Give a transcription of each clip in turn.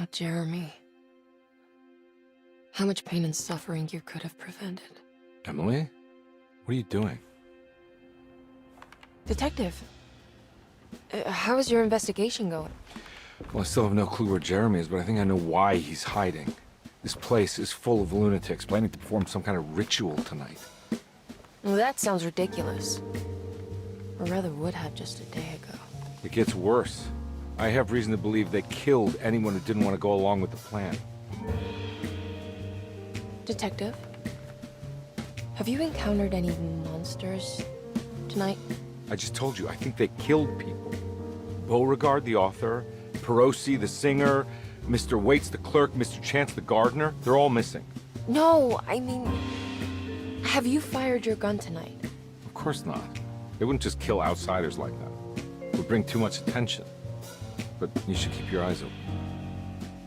Oh, Jeremy. How much pain and suffering you could have prevented. Emily? What are you doing? Detective, how is your investigation going? Well, I still have no clue where Jeremy is, but I think I know why he's hiding. This place is full of lunatics planning to perform some kind of ritual tonight. Well, that sounds ridiculous. Or rather would have just a day ago. It gets worse. I have reason to believe they killed anyone who didn't want to go along with the plan. Detective, have you encountered any monsters tonight? I just told you, I think they killed people. Beauregard, the author, Perosi, the singer, Mr. Waits, the clerk, Mr. Chance, the gardener, they're all missing. No, I mean, have you fired your gun tonight? Of course not. They wouldn't just kill outsiders like that. It would bring too much attention. But you should keep your eyes open.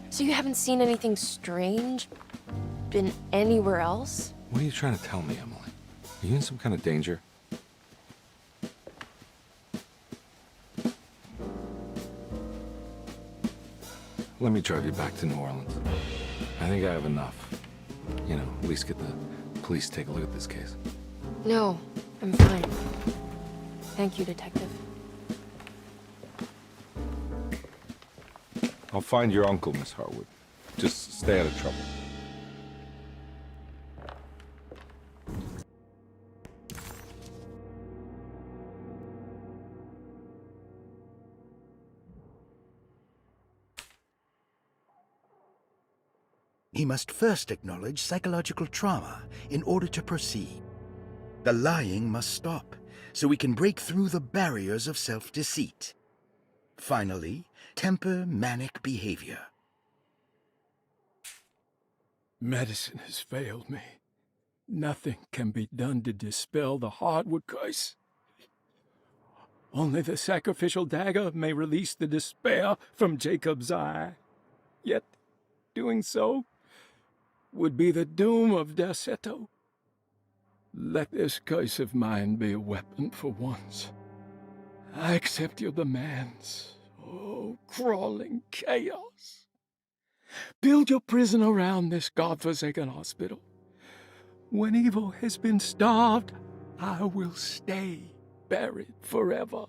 So you haven't seen anything strange? Been anywhere else? What are you trying to tell me, Emily? Are you in some kind of danger? Let me drive you back to New Orleans. I think I have enough. You know, at least get the police to take a look at this case. No, I'm fine. Thank you, Detective. I'll find your uncle, Miss Harwood. Just stay out of trouble. He must first acknowledge psychological trauma in order to proceed. The lying must stop, so we can break through the barriers of self-deceit. Finally, temper manic behavior. Medicine has failed me. Nothing can be done to dispel the hardwood curse. Only the sacrificial dagger may release the despair from Jacob's eye. Yet, doing so would be the doom of Derceto. Let this curse of mine be a weapon for once. I accept your demands. Oh, crawling chaos. Build your prison around this godforsaken hospital. When evil has been starved, I will stay buried forever.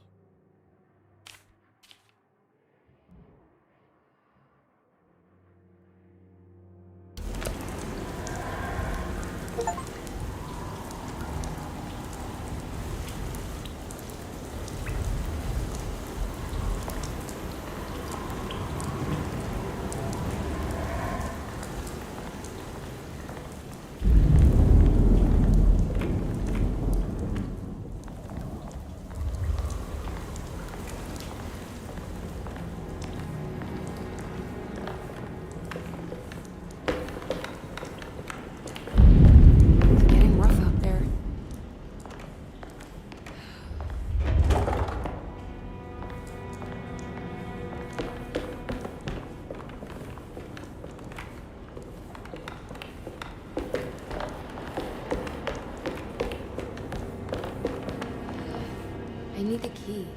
It's getting rough out there. I need the key.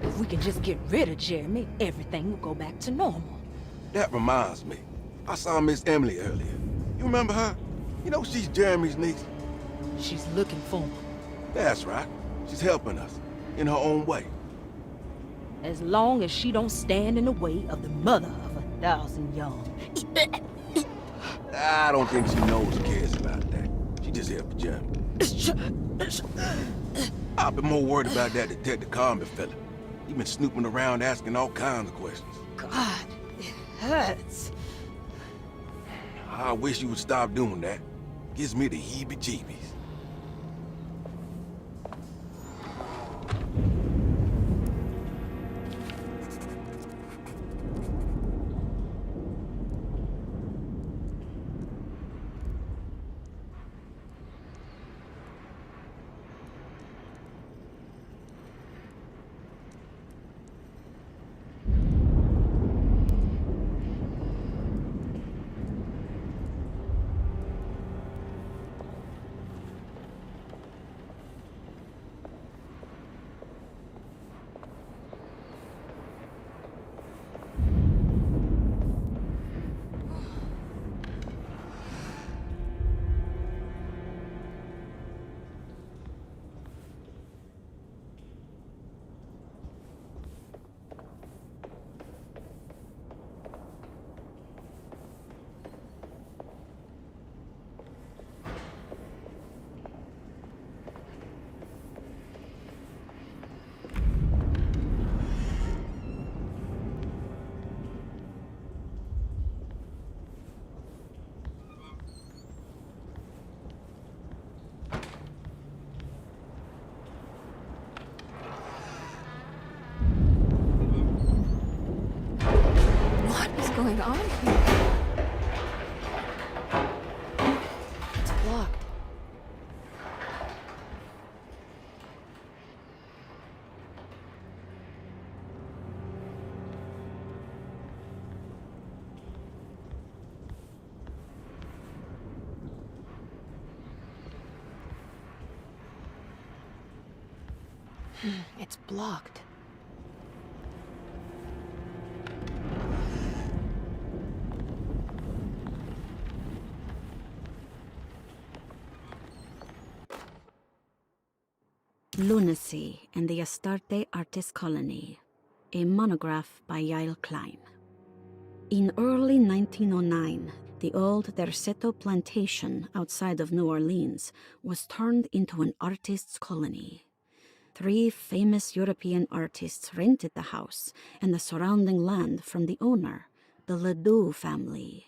If we can just get rid of Jeremy, everything will go back to normal. That reminds me. I saw Miss Emily earlier. You remember her? You know she's Jeremy's niece. She's looking for him. That's right. She's helping us, in her own way. As long as she don't stand in the way of the mother of 1,000 young. I don't think she knows or cares about that. She just here for Jeremy. I've been more worried about that Detective Carmen fella. He been snooping around asking all kinds of questions. God, it hurts. I wish you would stop doing that. Gives me the heebie-jeebies. going on here? It's blocked. It's blocked. Lunacy and the Astarte Artist Colony, a monograph by Yael Klein. In early 1909, the old Derceto plantation outside of New Orleans was turned into an artist's colony. 3 famous European artists rented the house and the surrounding land from the owner, the Ledoux family.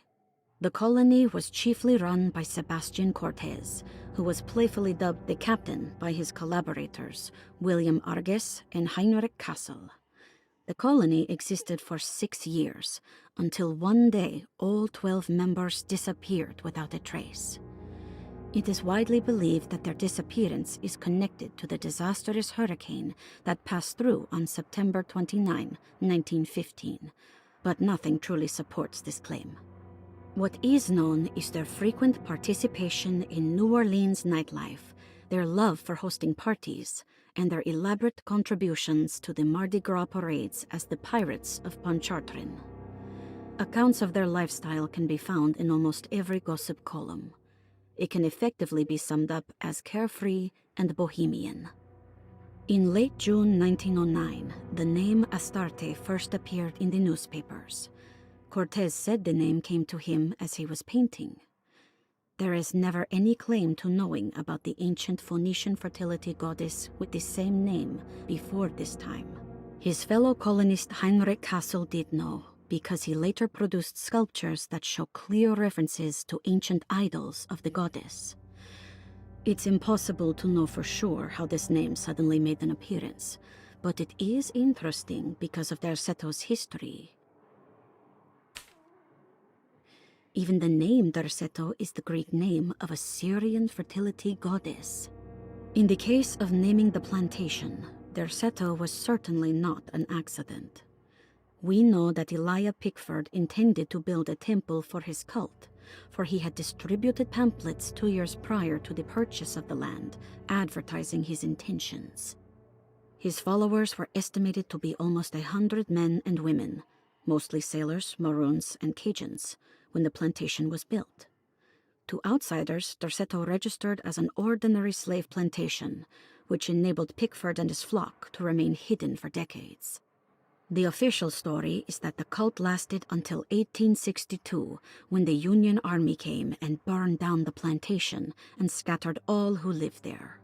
The colony was chiefly run by Sebastian Cortez, who was playfully dubbed the captain by his collaborators, William Arges and Heinrich Kassel. The colony existed for 6 years, until one day all 12 members disappeared without a trace. It is widely believed that their disappearance is connected to the disastrous hurricane that passed through on September 29, 1915, but nothing truly supports this claim. What is known is their frequent participation in New Orleans nightlife, their love for hosting parties, and their elaborate contributions to the Mardi Gras parades as the Pirates of Pontchartrain. Accounts of their lifestyle can be found in almost every gossip column. It can effectively be summed up as carefree and bohemian. In late June 1909, the name Astarte first appeared in the newspapers. Cortez said the name came to him as he was painting. There is never any claim to knowing about the ancient Phoenician fertility goddess with the same name before this time. His fellow colonist Heinrich Kassel did know, because he later produced sculptures that show clear references to ancient idols of the goddess. It's impossible to know for sure how this name suddenly made an appearance, but it is interesting because of Derceto's history. Even the name Derceto is the Greek name of a Syrian fertility goddess. In the case of naming the plantation, Derceto was certainly not an accident. We know that Elijah Pickford intended to build a temple for his cult, for he had distributed pamphlets 2 years prior to the purchase of the land, advertising his intentions. His followers were estimated to be almost 100 men and women, mostly sailors, Maroons, and Cajuns, when the plantation was built. To outsiders, Derceto registered as an ordinary slave plantation, which enabled Pickford and his flock to remain hidden for decades. The official story is that the cult lasted until 1862, when the Union Army came and burned down the plantation and scattered all who lived there.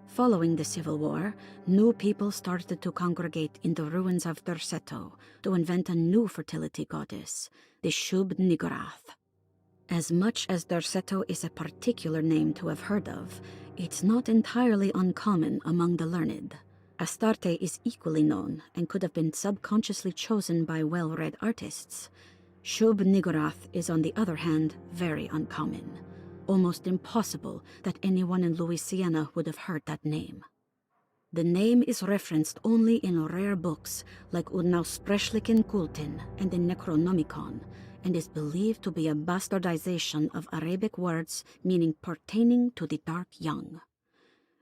Following the Civil War, new people started to congregate in the ruins of Derceto to invent a new fertility goddess, the Shub-Niggurath. As much as Derceto is a particular name to have heard of, it's not entirely uncommon among the learned. Astarte is equally known and could have been subconsciously chosen by well-read artists. Shub-Niggurath is, on the other hand, very uncommon. Almost impossible that anyone in Louisiana would have heard that name. The name is referenced only in rare books like Unaussprechlichen Kulten and the Necronomicon, and is believed to be a bastardization of Arabic words meaning pertaining to the dark young.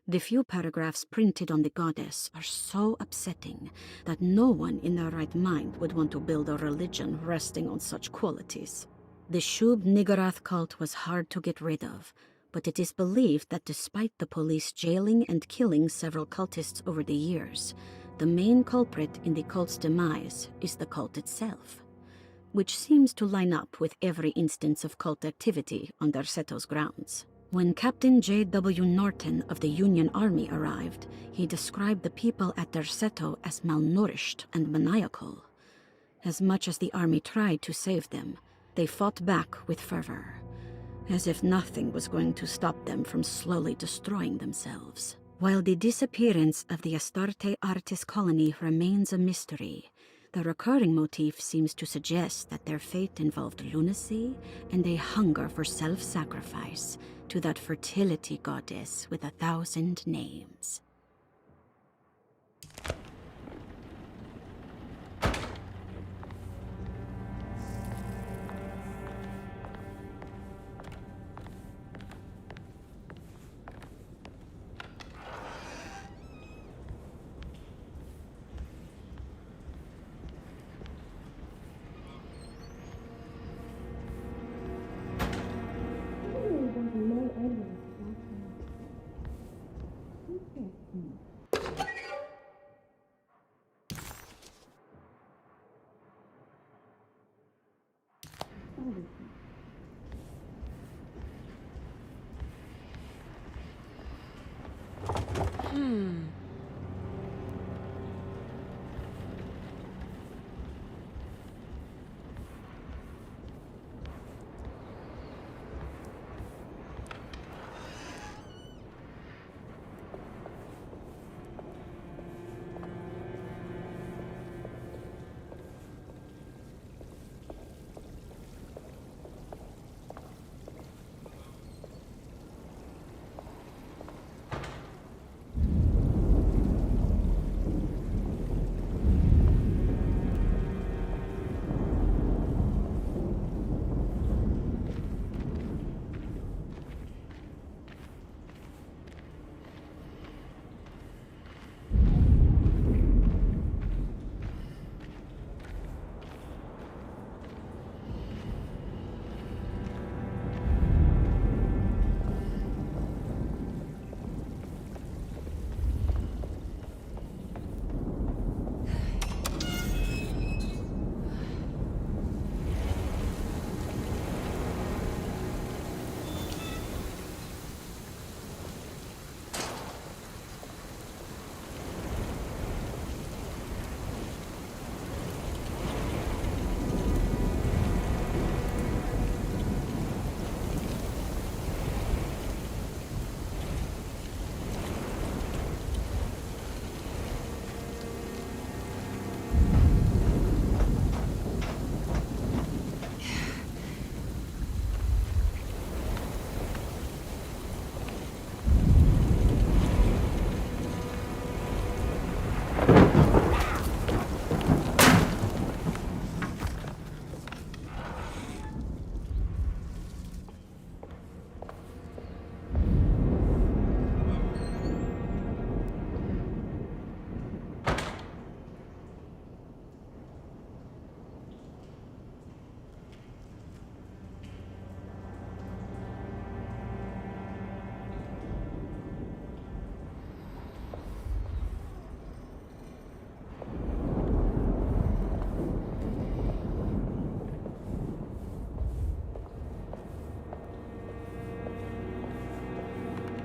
The few paragraphs printed on the goddess are so upsetting that no one in their right mind would want to build a religion resting on such qualities. The Shub-Niggurath cult was hard to get rid of, but it is believed that despite the police jailing and killing several cultists over the years, the main culprit in the cult's demise is the cult itself, which seems to line up with every instance of cult activity on Derceto's grounds. When Captain J.W. Norton of the Union Army arrived, he described the people at Derceto as malnourished and maniacal. As much as the army tried to save them, they fought back with fervor, as if nothing was going to stop them from slowly destroying themselves. While the disappearance of the Astarte Artist Colony remains a mystery, The recurring motif seems to suggest that their fate involved lunacy and a hunger for self-sacrifice to that fertility goddess with 1,000 names.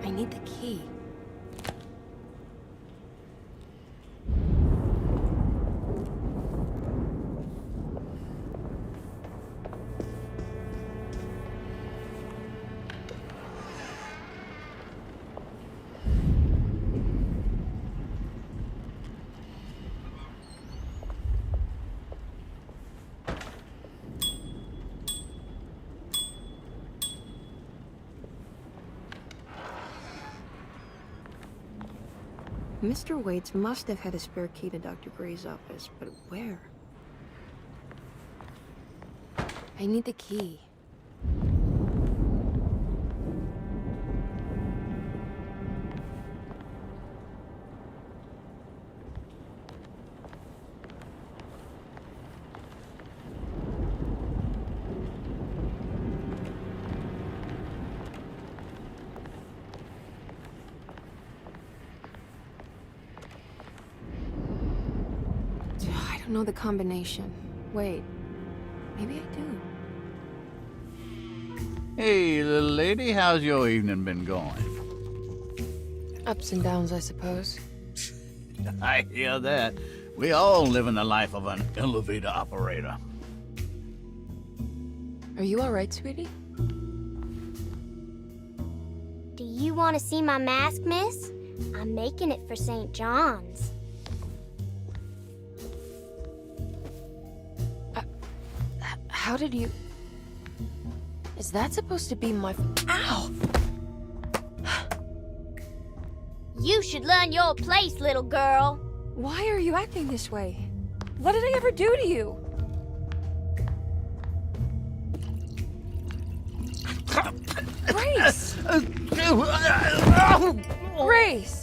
I need the key. Mr. Waits must have had a spare key to Dr. Gray's office, but where? I need the key. I don't know the combination. Wait, maybe I do. Hey, little lady, how's your evening been going? Ups and downs, I suppose. I hear that. We all live in the life of an elevator operator. Are you all right, sweetie? Do you want to see my mask, miss? I'm making it for St. John's. How did you... Is that supposed to be my... Ow! You should learn your place, little girl. Why are you acting this way? What did I ever do to you? Grace! Grace!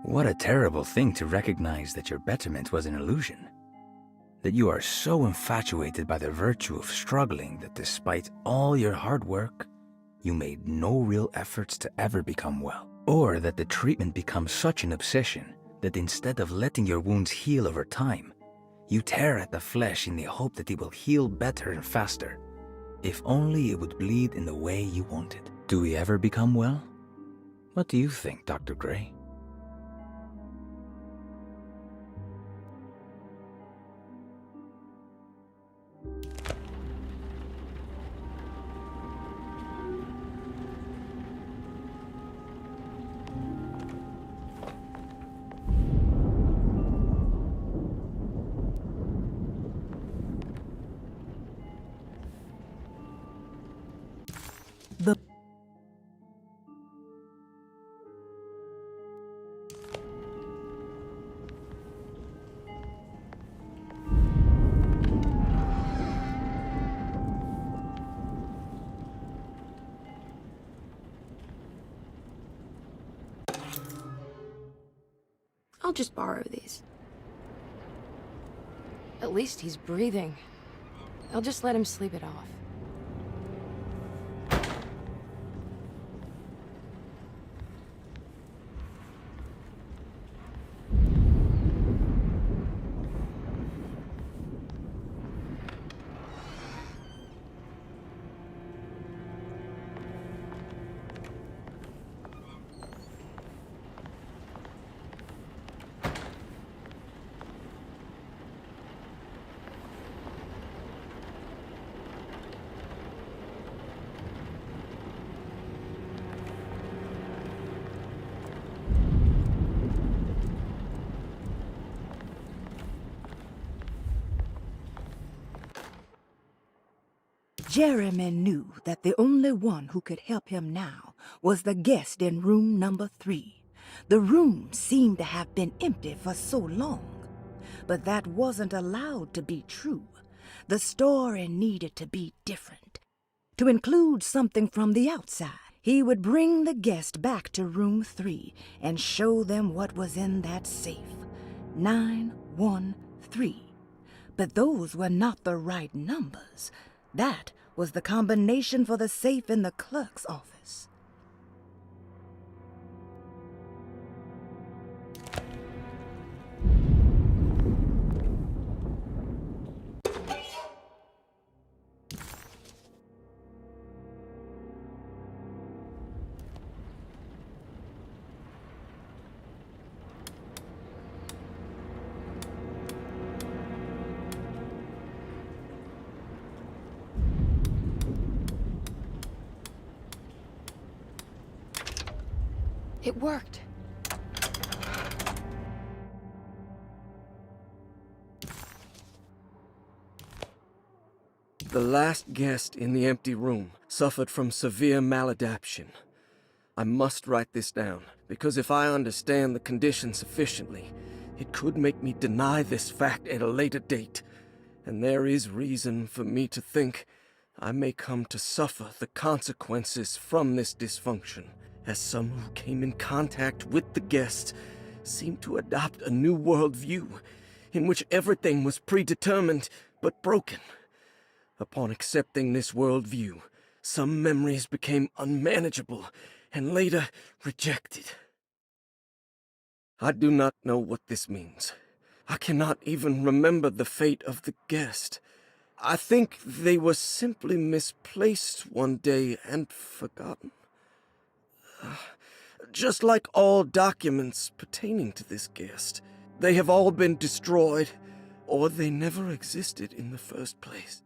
What a terrible thing to recognize that your betterment was an illusion. That you are so infatuated by the virtue of struggling that despite all your hard work, you made no real efforts to ever become well. Or that the treatment becomes such an obsession that instead of letting your wounds heal over time, you tear at the flesh in the hope that it will heal better and faster, if only it would bleed in the way you wanted. Do we ever become well? What do you think, Dr. Gray? I'll just borrow these. At least he's breathing. I'll just let him sleep it off. Jeremy knew that the only one who could help him now was the guest in room number 3. The room seemed to have been empty for so long. But that wasn't allowed to be true. The story needed to be different. To include something from the outside, he would bring the guest back to room 3 and show them what was in that safe. 913. But those were not the right numbers. That was the combination for the safe in the clerk's office. It worked. The last guest in the empty room suffered from severe maladaptation. I must write this down, because if I understand the condition sufficiently, it could make me deny this fact at a later date, and there is reason for me to think I may come to suffer the consequences from this dysfunction, as some who came in contact with the guest seemed to adopt a new worldview in which everything was predetermined but broken. Upon accepting this worldview, some memories became unmanageable and later rejected. I do not know what this means. I cannot even remember the fate of the guest. I think they were simply misplaced one day and forgotten. Just like all documents pertaining to this guest. They have all been destroyed, or they never existed in the first place.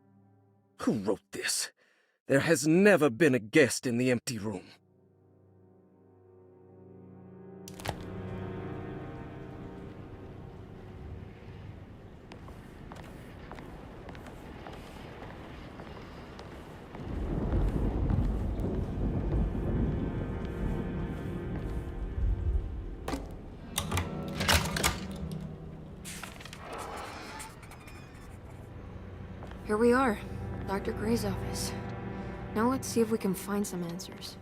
Who wrote this? There has never been a guest in the empty room. Here we are, Dr. Gray's office. Now let's see if we can find some answers.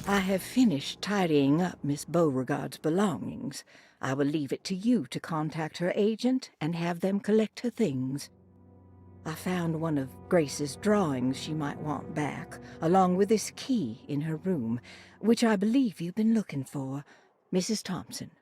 I have finished tidying up Miss Beauregard's belongings. I will leave it to you to contact her agent and have them collect her things. I found one of Grace's drawings she might want back, along with this key in her room, which I believe you've been looking for, Mrs. Thompson.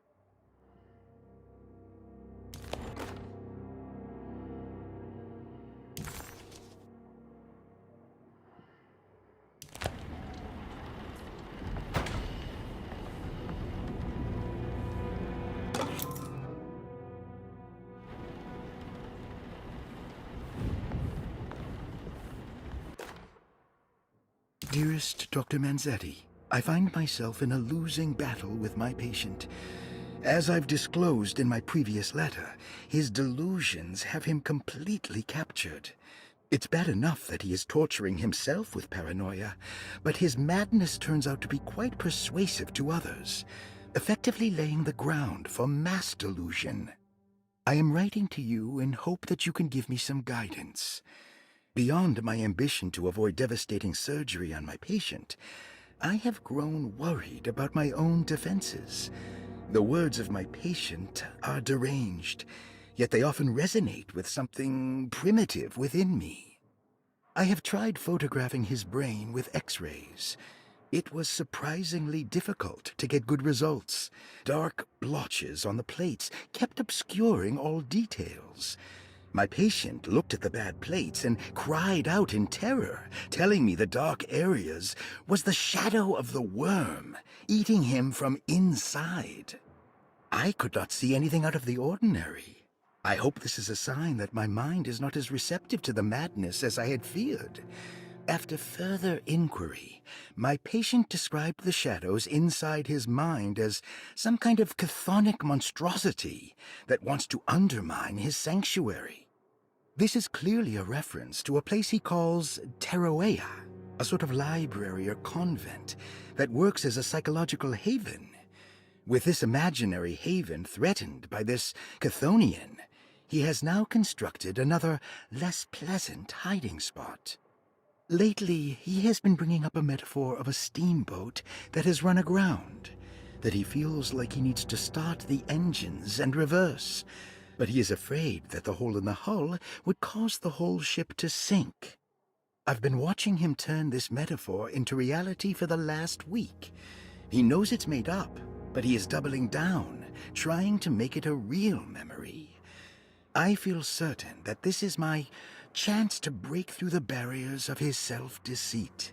Dearest Dr. Manzetti, I find myself in a losing battle with my patient. As I've disclosed in my previous letter, his delusions have him completely captured. It's bad enough that he is torturing himself with paranoia, but his madness turns out to be quite persuasive to others, effectively laying the ground for mass delusion. I am writing to you in hope that you can give me some guidance. Beyond my ambition to avoid devastating surgery on my patient, I have grown worried about my own defenses. The words of my patient are deranged, yet they often resonate with something primitive within me. I have tried photographing his brain with X-rays. It was surprisingly difficult to get good results. Dark blotches on the plates kept obscuring all details. My patient looked at the bad plates and cried out in terror, telling me the dark areas was the shadow of the worm, eating him from inside. I could not see anything out of the ordinary. I hope this is a sign that my mind is not as receptive to the madness as I had feared. After further inquiry, my patient described the shadows inside his mind as some kind of chthonic monstrosity that wants to undermine his sanctuary. This is clearly a reference to a place he calls Teroea, a sort of library or convent that works as a psychological haven. With this imaginary haven threatened by this Chthonian, he has now constructed another, less pleasant hiding spot. Lately, he has been bringing up a metaphor of a steamboat that has run aground, that he feels like he needs to start the engines and reverse, but he is afraid that the hole in the hull would cause the whole ship to sink. I've been watching him turn this metaphor into reality for the last week. He knows it's made up, but he is doubling down, trying to make it a real memory. I feel certain that this is my chance to break through the barriers of his self-deceit.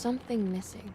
something missing.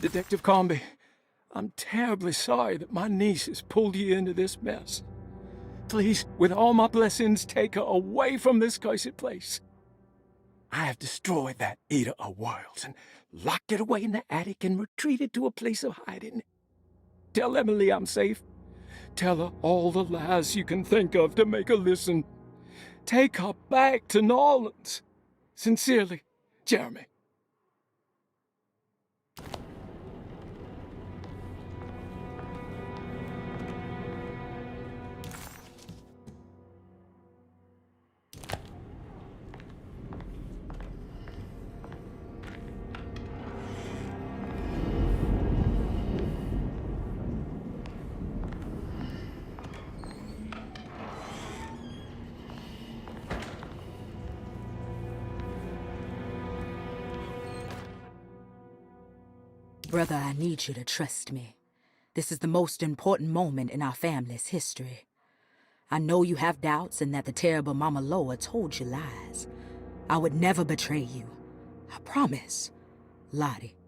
Detective Comby, I'm terribly sorry that my niece has pulled you into this mess. Please, with all my blessings, take her away from this cursed place. I have destroyed that Eater of Worlds and locked it away in the attic and retreated to a place of hiding. Tell Emily I'm safe. Tell her all the lies you can think of to make her listen. Take her back to New Orleans. Sincerely, Jeremy. Brother, I need you to trust me. This is the most important moment in our family's history. I know you have doubts and that the terrible Mama Loa told you lies. I would never betray you. I promise. Lottie.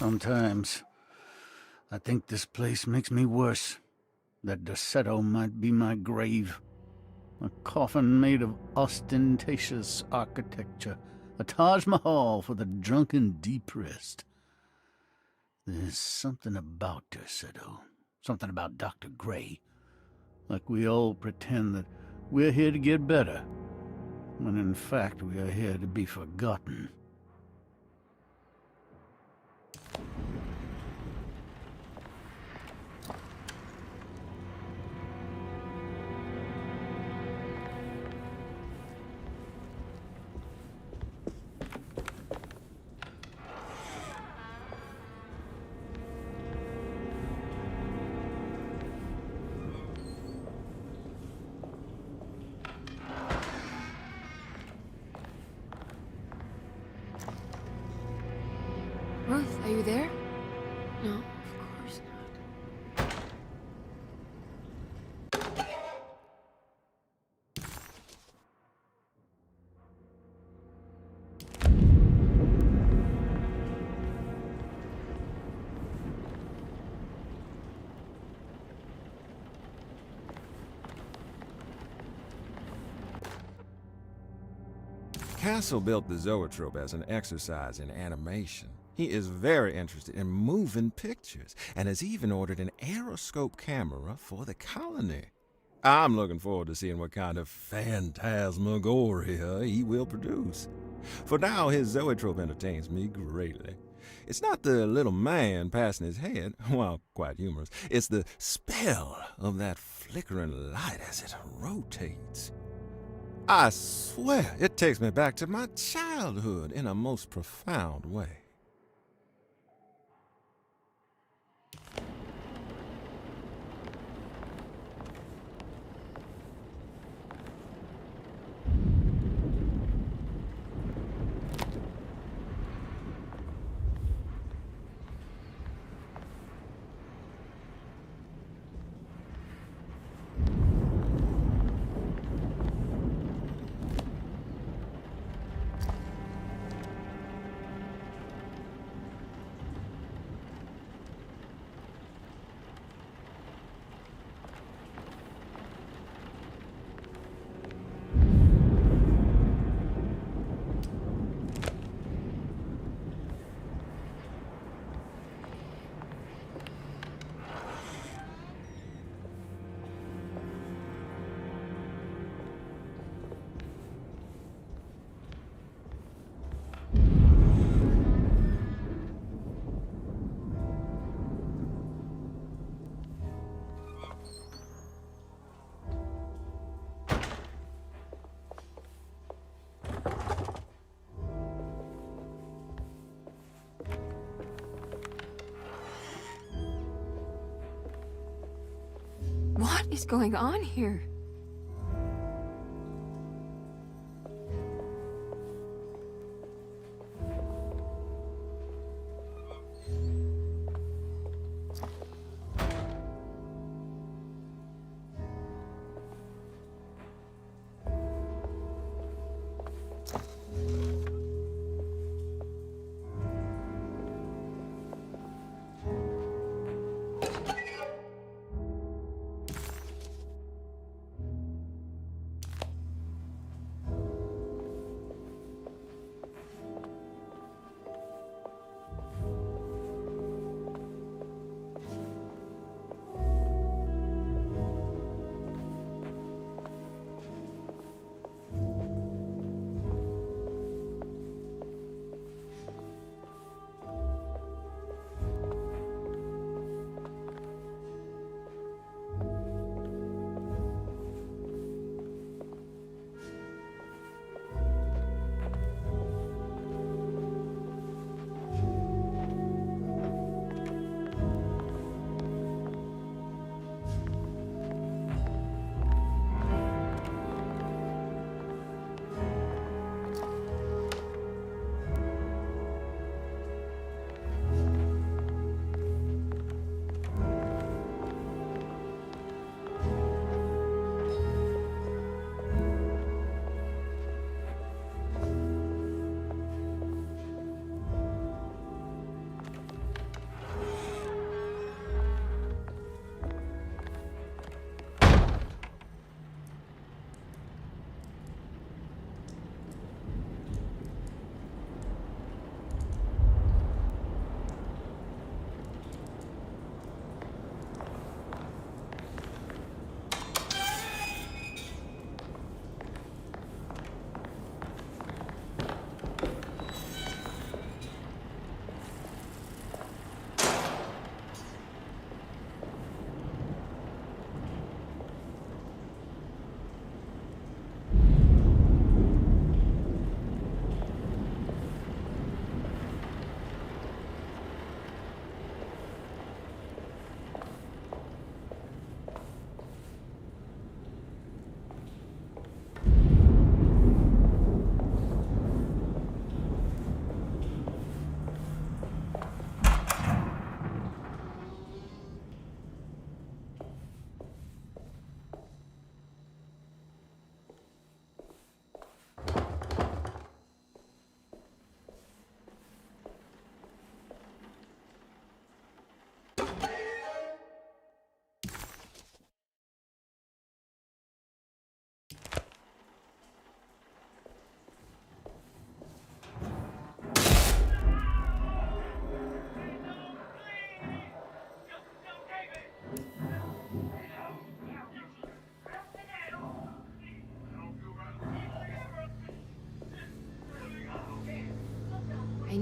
Sometimes I think this place makes me worse. That Derceto might be my grave. A coffin made of ostentatious architecture. A Taj Mahal for the drunken depressed. There's something about Derceto. Something about Dr. Gray. Like we all pretend that we're here to get better, when in fact we are here to be forgotten. Ruth, are you there? No, of course not. Castle built the zoetrope as an exercise in animation. He is very interested in moving pictures and has even ordered an aeroscope camera for the colony. I'm looking forward to seeing what kind of phantasmagoria he will produce. For now, his zoetrope entertains me greatly. It's not the little man passing his head, while quite humorous. It's the spell of that flickering light as it rotates. I swear, it takes me back to my childhood in a most profound way. What is going on here?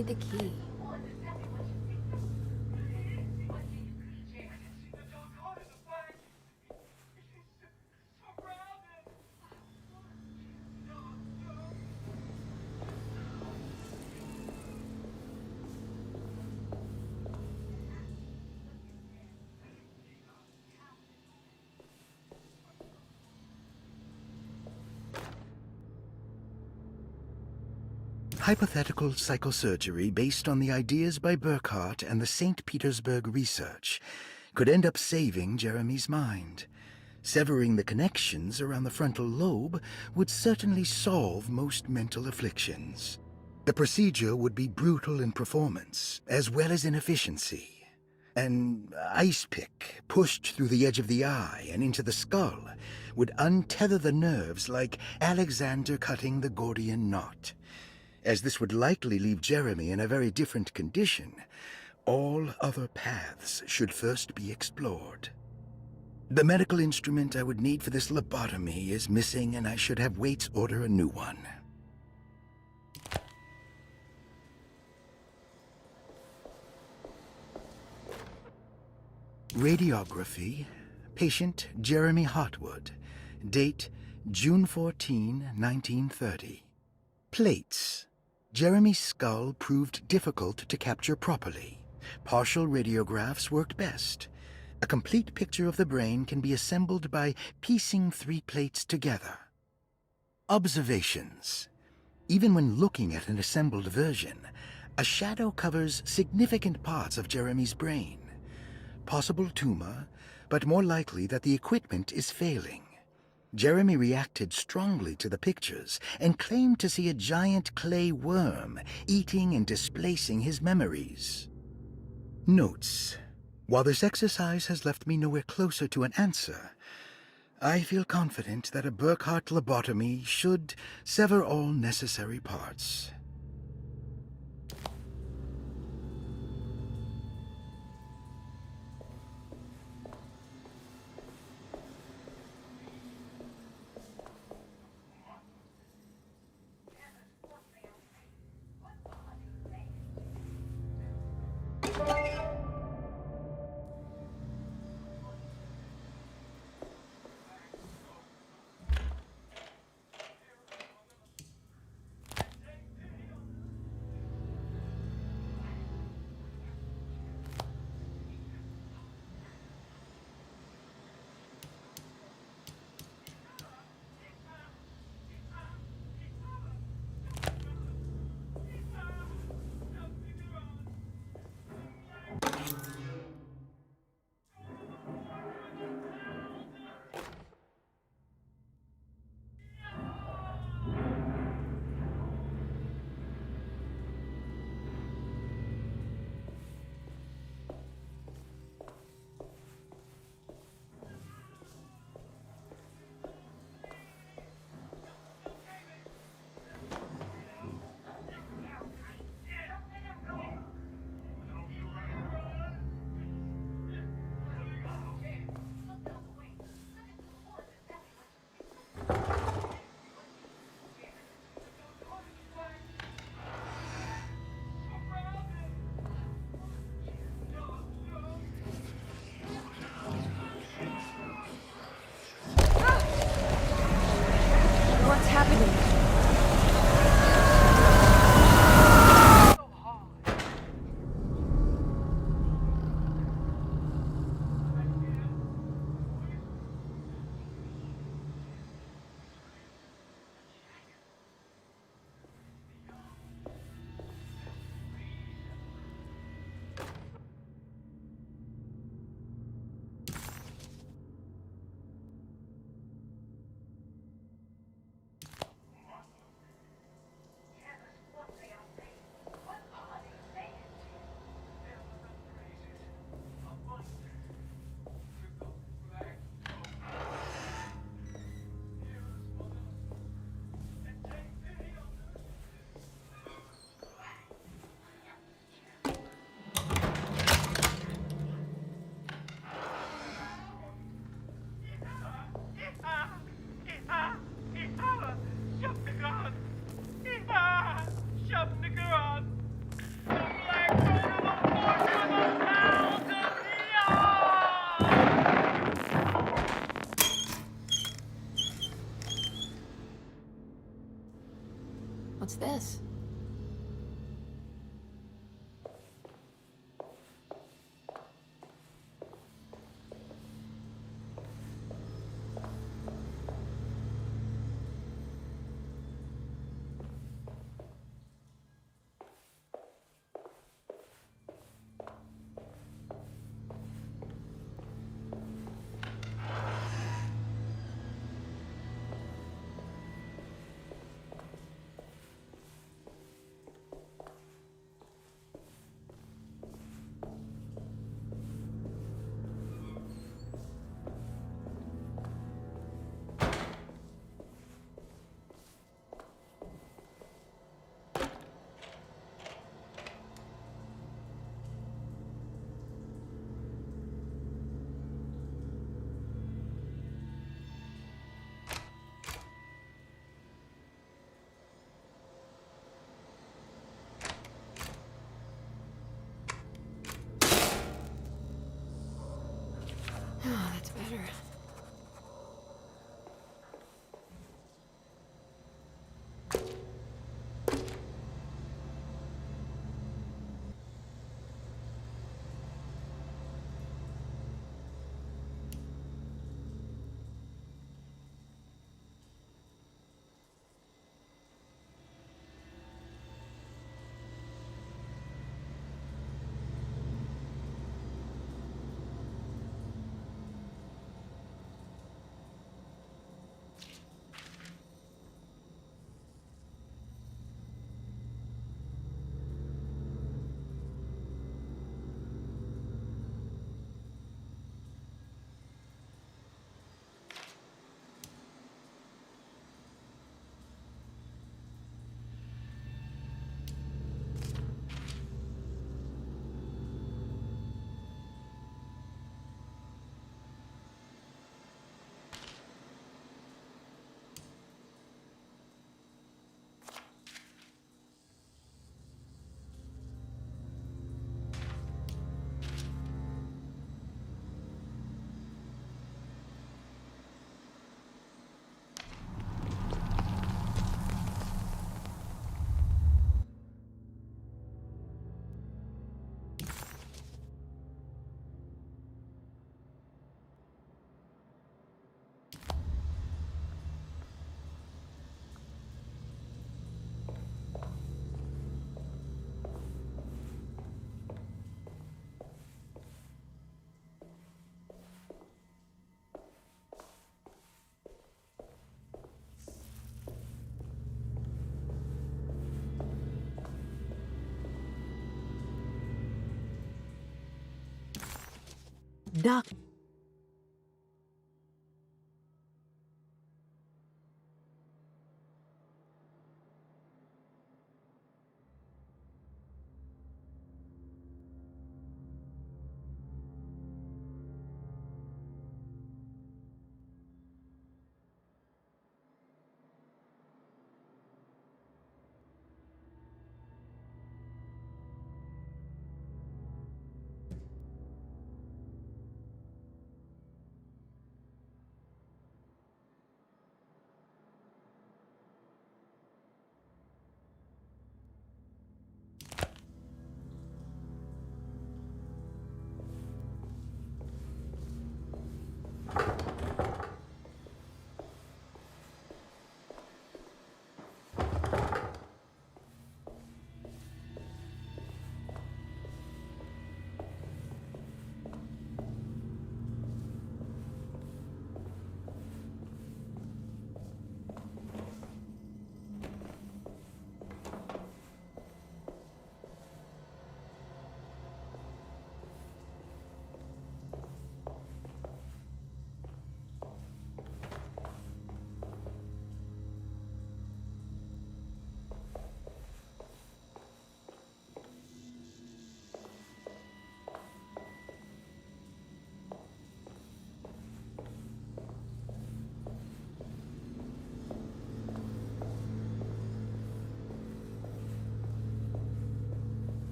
need the key. Hypothetical psychosurgery based on the ideas by Burckhardt and the St. Petersburg research could end up saving Jeremy's mind. Severing the connections around the frontal lobe would certainly solve most mental afflictions. The procedure would be brutal in performance, as well as in efficiency. An ice pick pushed through the edge of the eye and into the skull would untether the nerves like Alexander cutting the Gordian knot. As this would likely leave Jeremy in a very different condition, all other paths should first be explored. The medical instrument I would need for this lobotomy is missing, and I should have Waits order a new one. Radiography. Patient Jeremy Hotwood. Date June 14, 1930. Plates. Jeremy's skull proved difficult to capture properly. Partial radiographs worked best. A complete picture of the brain can be assembled by piecing 3 plates together. Observations. Even when looking at an assembled version, a shadow covers significant parts of Jeremy's brain. Possible tumor, but more likely that the equipment is failing. Jeremy reacted strongly to the pictures and claimed to see a giant clay worm eating and displacing his memories. Notes. While this exercise has left me nowhere closer to an answer, I feel confident that a Burckhardt lobotomy should sever all necessary parts. What's happening? What's this? Oh, that's better. Doc.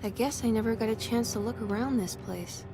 I guess I never got a chance to look around this place.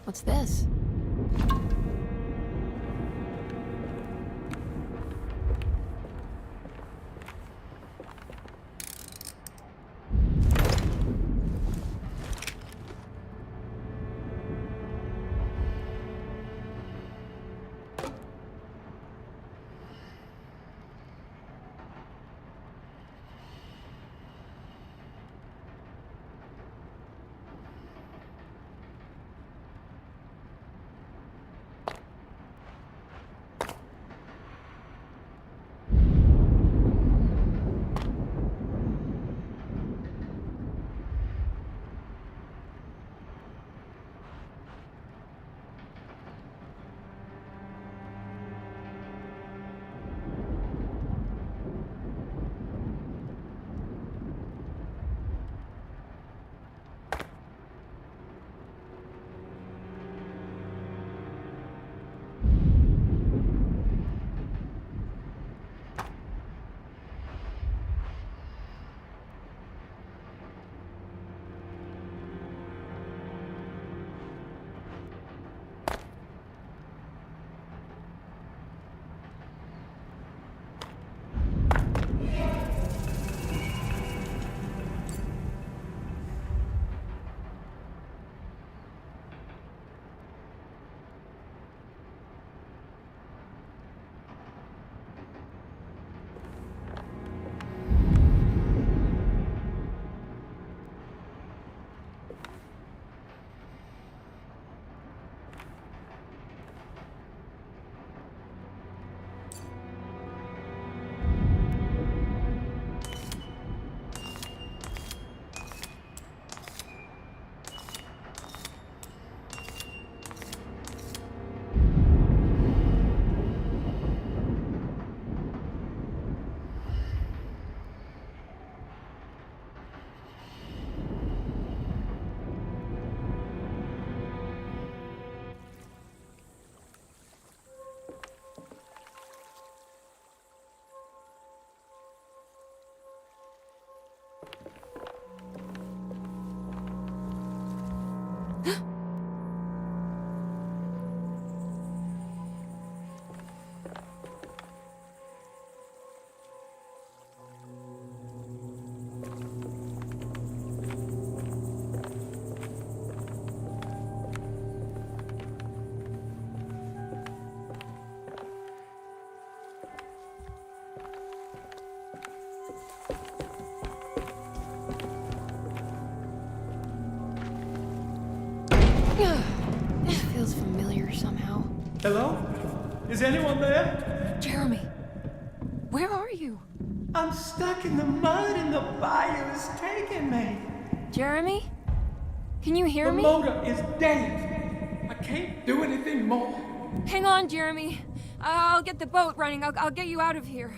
What's this? This feels familiar somehow. Hello? Is anyone there? Jeremy, where are you? I'm stuck in the mud and the bayou is taking me. Jeremy? Can you hear me? The motor is dead. I can't do anything more. Hang on, Jeremy. I'll get the boat running. I'll get you out of here.